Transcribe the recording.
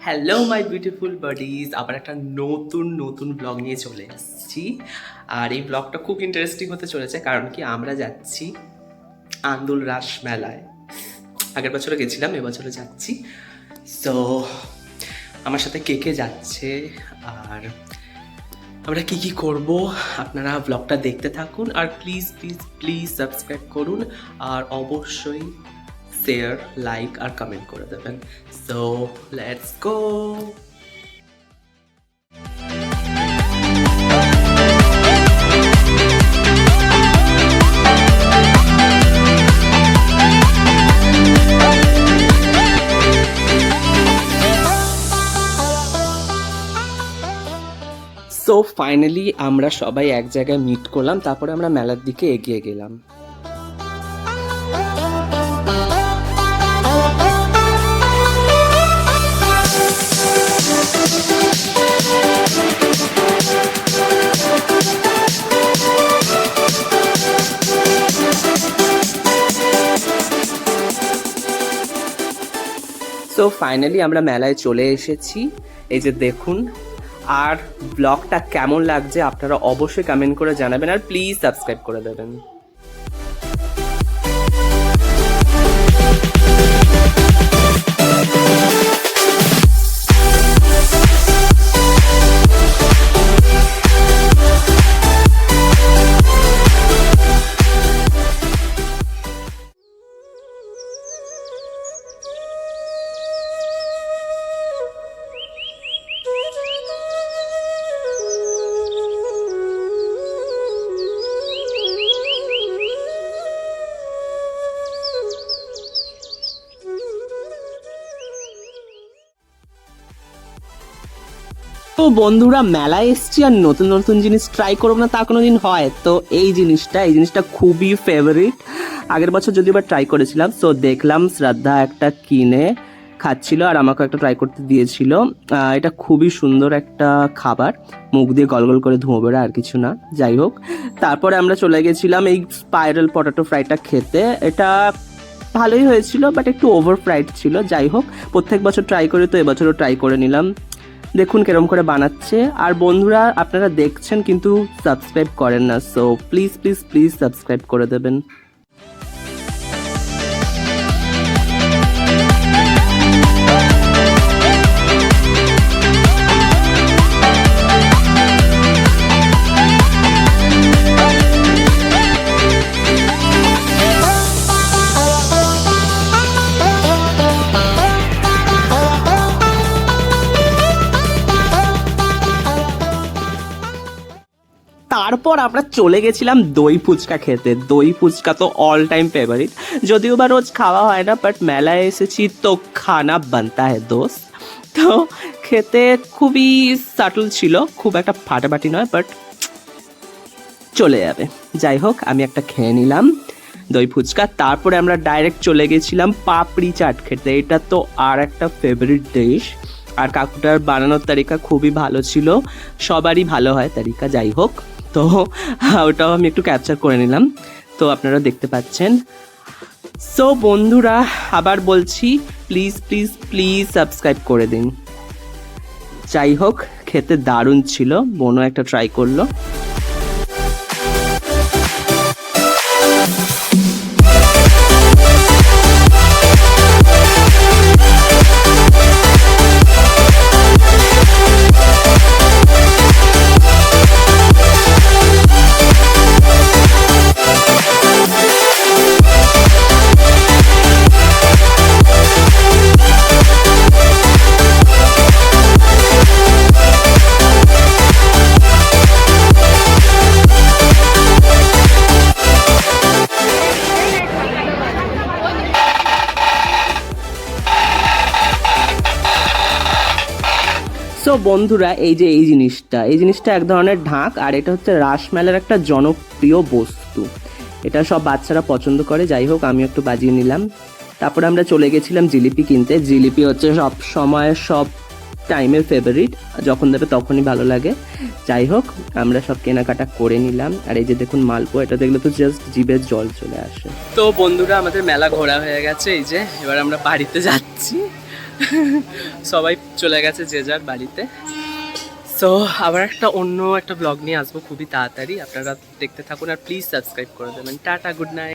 Hello my beautiful bodies, আবার একটা নতুন নতুন ব্লগ নিয়ে চলে এসেছি। আর এই ব্লগটা খুব ইন্টারেস্টিং হতে চলেছে, কারণ কি আমরা যাচ্ছি আন্দুল রাস মেলায়। আগের বছরে গেছিলাম, এবছরে যাচ্ছি। সো আমার সাথে কে কে যাচ্ছে আর আমরা কি কি করব, আপনারা ব্লগটা দেখতে থাকুন। আর প্লিজ প্লিজ প্লিজ সাবস্ক্রাইব করুন, আর অবশ্যই শেয়ার, লাইক আর কমেন্ট করে দেবেন। So let's go. So finally আমরা সবাই এক জায়গায় মিট করলাম, তারপরে আমরা মেলার দিকে এগিয়ে গেলাম। সো ফাইনালি আমরা মেলায় চলে এসেছি, এই যে দেখুন। আর ব্লগটা কেমন লাগছে আপনারা অবশ্যই কমেন্ট করে জানাবেন, আর প্লিজ সাবস্ক্রাইব করে দেবেন। তো বন্ধুরা, মেলায় এসছি আর নতুন নতুন জিনিস ট্রাই করবো না তা কোনো দিন হয়? তো এই জিনিসটা খুবই ফেভারিট। আগের বছর যদিও বা ট্রাই করেছিলাম, সো দেখলাম শ্রদ্ধা একটা কিনে খাচ্ছিল আর আমাকে একটা ট্রাই করতে দিয়েছিল। এটা খুবই সুন্দর একটা খাবার, মুখ দিয়ে গলগল করে ধোঁয়া বেরোয়, আর কিছু না। যাই হোক, তারপরে আমরা চলে গেছিলাম এই স্পাইরাল পটেটো ফ্রাইটা খেতে। এটা ভালোই হয়েছিল, বাট একটু ওভার ফ্রাইড ছিল। যাই হোক, প্রত্যেক বছর ট্রাই করি, তো এবছরও ট্রাই করে নিলাম। দেখুন কেরম করে বানাচ্ছে। আর বন্ধুরা, আপনারা দেখছেন কিন্তু সাবস্ক্রাইব করেন না, so please please please subscribe করে দেবেন। তারপর আমরা চলে গেছিলাম দই ফুচকা খেতে। দই ফুচকা তো অল টাইম ফেভারিট, যদিও বা রোজ খাওয়া হয় না, বাট মেলায় এসেছি তো খানা বানতা হ্যায় দোস্ত। তো খেতে খুবই সাটল ছিল, খুব একটা ফাটাফাটি নয়, বাট চলে যাবে। যাই হোক, আমি একটা খেয়ে নিলাম দই ফুচকা। তারপরে আমরা ডাইরেক্ট চলে গেছিলাম পাপড়ি চাট খেতে। এটা তো আর একটা ফেভারিট ডিশ, আর কাকুটার বানানোর তারিকা খুবই ভালো ছিল, সবারই ভালো হয় তারিকা। যাই হোক, তো ওটাও আমি একটু ক্যাপচার করে নিলাম, তো আপনারা দেখতে পাচ্ছেন। সো বন্ধুরা, আবার বলছি, প্লিজ প্লিজ প্লিজ সাবস্ক্রাইব করে দিন। যাই হোক, খেতে দারুণ ছিল, বোনও একটা ট্রাই করলো। সো বন্ধুরা, এই যে এই জিনিসটা এক ধরনের ঢাক, আর এটা হচ্ছে রাসমেলার একটা জনপ্রিয় বস্তু। এটা সব বাচ্চারা পছন্দ করে। যাই হোক, আমি একটু বাজিয়ে নিলাম। তারপরে আমরা চলে গেছিলাম জিলিপি কিনতে। জিলিপি হচ্ছে সব সময় সব টাইমের ফেভারিট, যখন দেবে তখনই ভালো লাগে। যাই হোক, আমরা সব কেনাকাটা করে নিলাম। আর এই যে দেখুন মালপোয়া, এটা দেখলে তো জাস্ট জিভে জল চলে আসে। তো বন্ধুরা, আমাদের মেলা ঘোরা হয়ে গেছে, এই যে এবার আমরা বাড়িতে যাচ্ছি। সবাই চলে গেছে যে যার বাড়িতে। সো আবার অন্য একটা ব্লগ নিয়ে আসবো খুবই তাড়াতাড়ি, আপনারা দেখতে থাকুন আর প্লিজ সাবস্ক্রাইব করে দেবেন। Tata, good night.